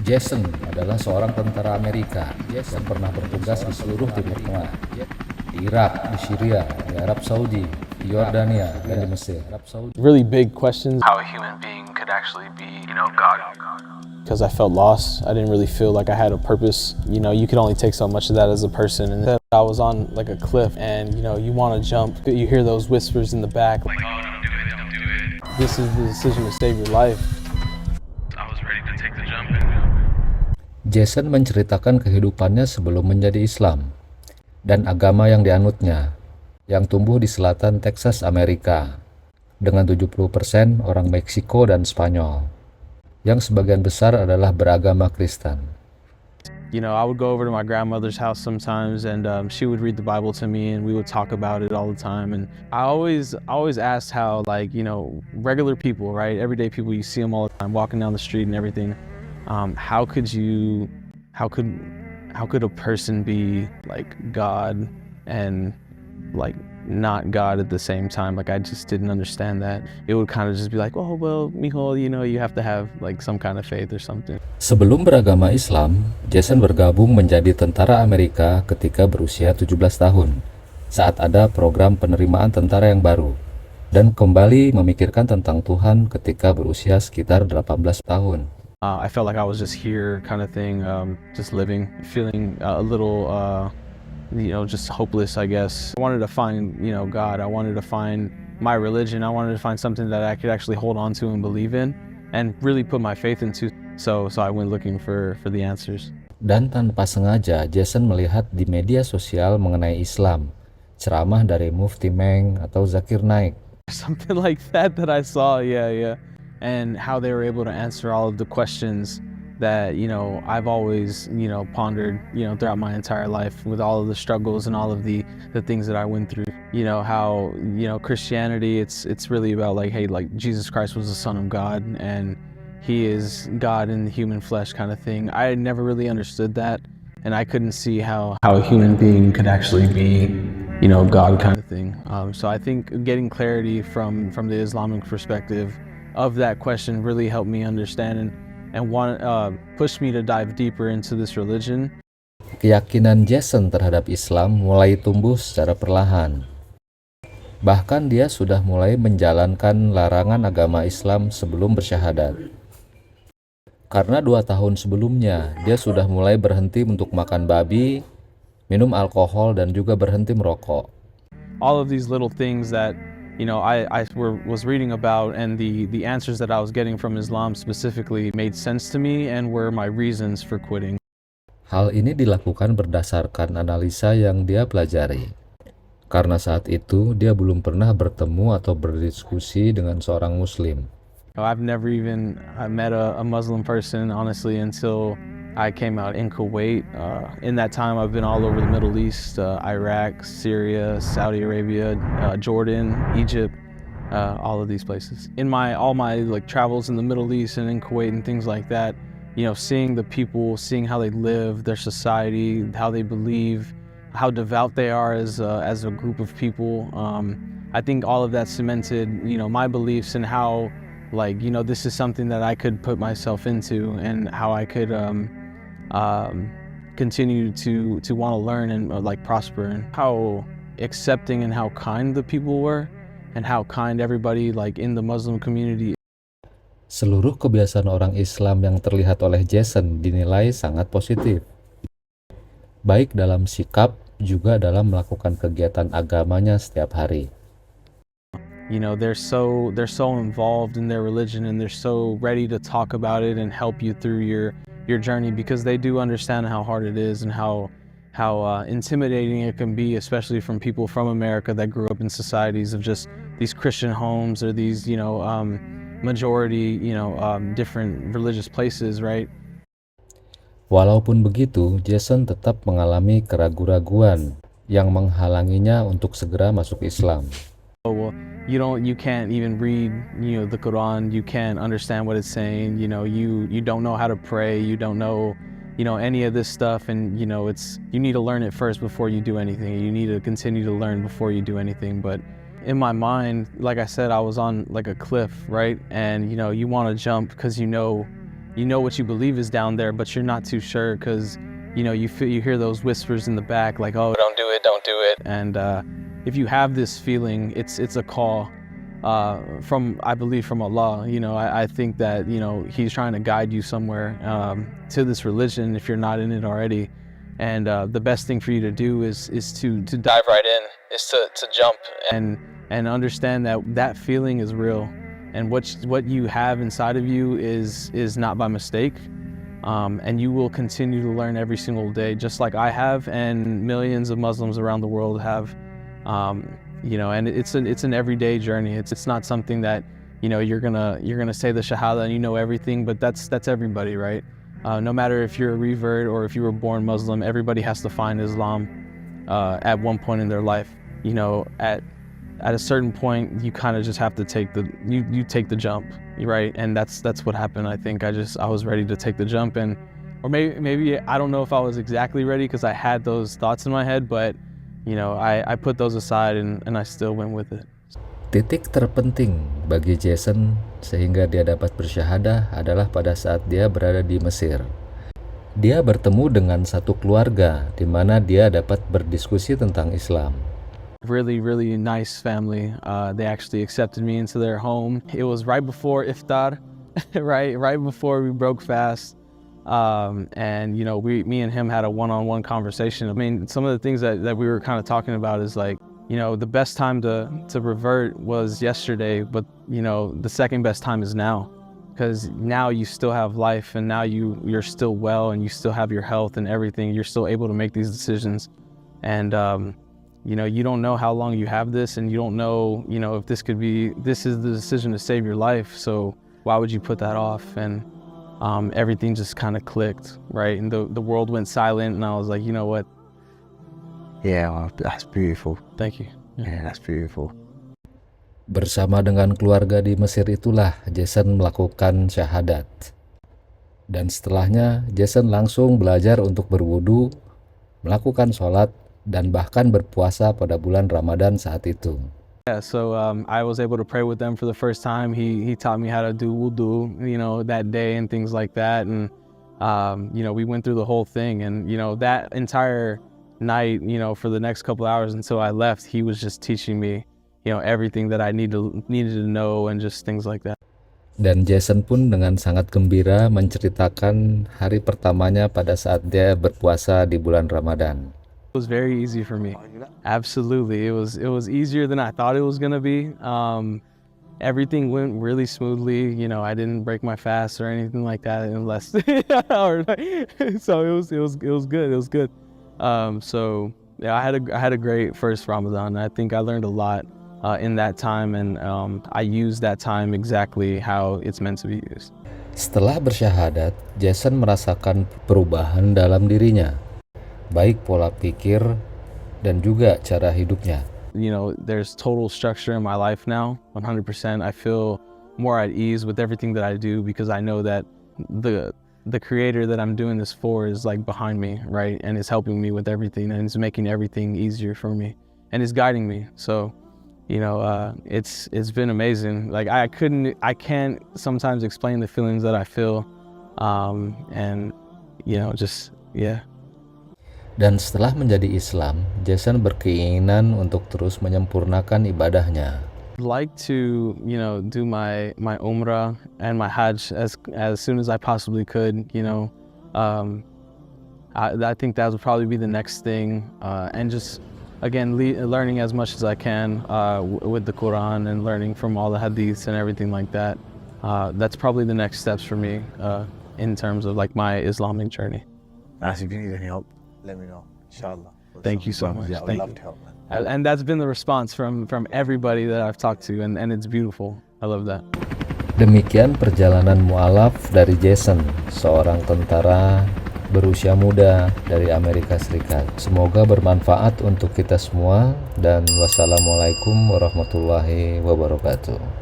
Jason adalah seorang tentara Amerika yang pernah bertugas di seluruh Timur Tengah, di Irak, di Syria, di Arab Saudi, di Yordania, dan di Mesir. Really big questions How a human being could actually be, God. because I felt lost. I didn't really feel like I had a purpose. You can only take so much of that as a person. And I was on like a cliff and, you want to jump. You hear those whispers in the back. Like, oh, don't do it, don't do it. This is the decision to save your life. I was ready to take the jump. Jason menceritakan kehidupannya sebelum menjadi Islam dan agama yang dianutnya, yang tumbuh di selatan Texas, Amerika, dengan 70% orang Meksiko dan Spanyol, yang sebagian besar adalah beragama Kristen. I would go over to my grandmother's house sometimes and she would read the Bible to me and we would talk about it all the time. And I always asked how, regular people, right? Everyday people, you see them all the time walking down the street and everything. How could a person be like God and like not God at the same time? Like, I just didn't understand that. It would kind of just be like, oh, well, mijo, you have to have like some kind of faith or something. Sebelum beragama Islam, Jason bergabung menjadi tentara Amerika ketika berusia 17 tahun, saat ada program penerimaan tentara yang baru, dan kembali memikirkan tentang Tuhan ketika berusia sekitar 18 tahun. I felt like I was just here kind of thing, just living, feeling a little, just hopeless, I guess. I wanted to find, God. I wanted to find my religion. I wanted to find something that I could actually hold on to and believe in and really put my faith into. So I went looking for the answers. Dan tanpa sengaja, Jason melihat di media sosial mengenai Islam, ceramah dari Mufti Meng atau Zakir Naik. Something like that I saw, yeah. And how they were able to answer all of the questions that, I've always, pondered, throughout my entire life with all of the struggles and all of the things that I went through. How, Christianity, it's really about like, hey, like Jesus Christ was the Son of God and he is God in the human flesh kind of thing. I never really understood that and I couldn't see how a human being could actually be, God kind of thing. So I think getting clarity from the Islamic perspective of that question really helped me understand and pushed me to dive deeper into this religion. Keyakinan Jason terhadap Islam mulai tumbuh secara perlahan. Bahkan dia sudah mulai menjalankan larangan agama Islam sebelum bersyahadat. Karena 2 tahun sebelumnya, dia sudah mulai berhenti untuk makan babi, minum alkohol, dan juga berhenti merokok. All of these little things that I was reading about and the answers that I was getting from Islam specifically made sense to me and were my reasons for quitting. Hal ini dilakukan berdasarkan analisa yang dia pelajari. Karena saat itu dia belum pernah bertemu atau berdiskusi dengan seorang Muslim. I've never even met a Muslim person, honestly, until I came out in Kuwait. In that time, I've been all over the Middle East, Iraq, Syria, Saudi Arabia, Jordan, Egypt, all of these places. In all my travels in the Middle East and in Kuwait and things like that, seeing the people, seeing how they live, their society, how they believe, how devout they are as a group of people. I think all of that cemented, my beliefs and how, this is something that I could put myself into and how I could continue to want to learn and prosper, and how accepting and how kind the people were and how kind everybody in the Muslim community. Seluruh kebiasaan orang Islam yang terlihat oleh Jason dinilai sangat positif, baik dalam sikap juga dalam melakukan kegiatan agamanya setiap hari. They're so involved in their religion and they're so ready to talk about it and help you through your journey, because they do understand how hard it is and how intimidating it can be, especially from people from America that grew up in societies of just these Christian homes or these majority different religious places, right? Walaupun begitu, Jason tetap mengalami keraguan-raguan yang menghalanginya untuk segera masuk Islam. Oh, well, you can't even read, the Quran. You can't understand what it's saying. You don't know how to pray. You don't know, any of this stuff. And, you need to learn it first before you do anything. You need to continue to learn before you do anything. But in my mind, like I said, I was on a cliff, right? And, you want to jump because you know what you believe is down there, but you're not too sure because you hear those whispers in the back like, oh, don't do it, don't do it. And if you have this feeling, it's a call from, I believe, from Allah. I think that He's trying to guide you somewhere to this religion if you're not in it already. And the best thing for you to do is to dive right in, is to jump and understand that feeling is real, and what you have inside of you is not by mistake. And you will continue to learn every single day, just like I have, and millions of Muslims around the world have. And it's an everyday journey. It's not something that you're gonna say the Shahada and everything, but that's everybody, right? No matter if you're a revert or if you were born Muslim, everybody has to find Islam at one point in their life. At a certain point, you kind of just have to take the jump, right? And that's what happened. I think I was ready to take the jump, or maybe I don't know if I was exactly ready because I had those thoughts in my head, but I put those aside and I still went with it. Titik terpenting bagi Jason sehingga dia dapat bersyahadah adalah pada saat dia berada di Mesir. Dia bertemu dengan satu keluarga di mana dia dapat berdiskusi tentang Islam. Really, really nice family. They actually accepted me into their home. It was right before iftar, right before we broke fast. And me and him had a one-on-one conversation. I mean, some of the things that we were kind of talking about is like, the best time to revert was yesterday, but the second best time is now, because now you still have life, and now you're still well, and you still have your health and everything. You're still able to make these decisions, and you don't know how long you have this, and you don't know if this is the decision to save your life. So why would you put that off? And everything just kind of clicked, right? And the world went silent, and I was like, you know what? Yeah, well, that's beautiful. Thank you. Yeah, that's beautiful. Bersama dengan keluarga di Mesir itulah Jason melakukan syahadat. Dan setelahnya, Jason langsung belajar untuk berwudu, melakukan sholat, dan bahkan berpuasa pada bulan Ramadan saat itu. Yeah, so I was able to pray with them for the first time. He taught me how to do wudu, that day and things like that. And, we went through the whole thing. And, that entire night, for the next couple hours until I left, he was just teaching me, everything that I needed to know and just things like that. Dan Jason pun dengan sangat gembira menceritakan hari pertamanya pada saat dia berpuasa di bulan Ramadan. It was very easy for me. Absolutely. It was easier than I thought it was going to be. Everything went really smoothly. I didn't break my fast or anything like that unless so it was good. It was good. So yeah, I had a great first Ramadan. I think I learned a lot in that time, and I used that time exactly how it's meant to be used. Setelah bersyahadat, Jason merasakan perubahan dalam dirinya, baik pola pikir dan juga cara hidupnya. There's total structure in my life now, 100%. I feel more at ease with everything that I do because I know that the creator that I'm doing this for is like behind me, right? And is helping me with everything, and is making everything easier for me, and is guiding me. So, it's been amazing. Like I can't sometimes explain the feelings that I feel, and yeah. Dan setelah menjadi Islam, Jason berkeinginan untuk terus menyempurnakan ibadahnya. Like to do my umrah and my hajj as soon as I possibly could. I think that would probably be the next thing, and just again learning as much as I can with the Quran and learning from all the hadiths and everything like that. That's probably the next steps for me in terms of like my Islamic journey. If you need any help, let me know. Inshallah. Thank you so much. Yeah, I'd love to help, man. And that's been the response from everybody that I've talked to, and it's beautiful. I love that. Demikian perjalanan mualaf dari Jason, seorang tentara berusia muda dari Amerika Serikat. Semoga bermanfaat untuk kita semua, dan wassalamualaikum warahmatullahi wabarakatuh.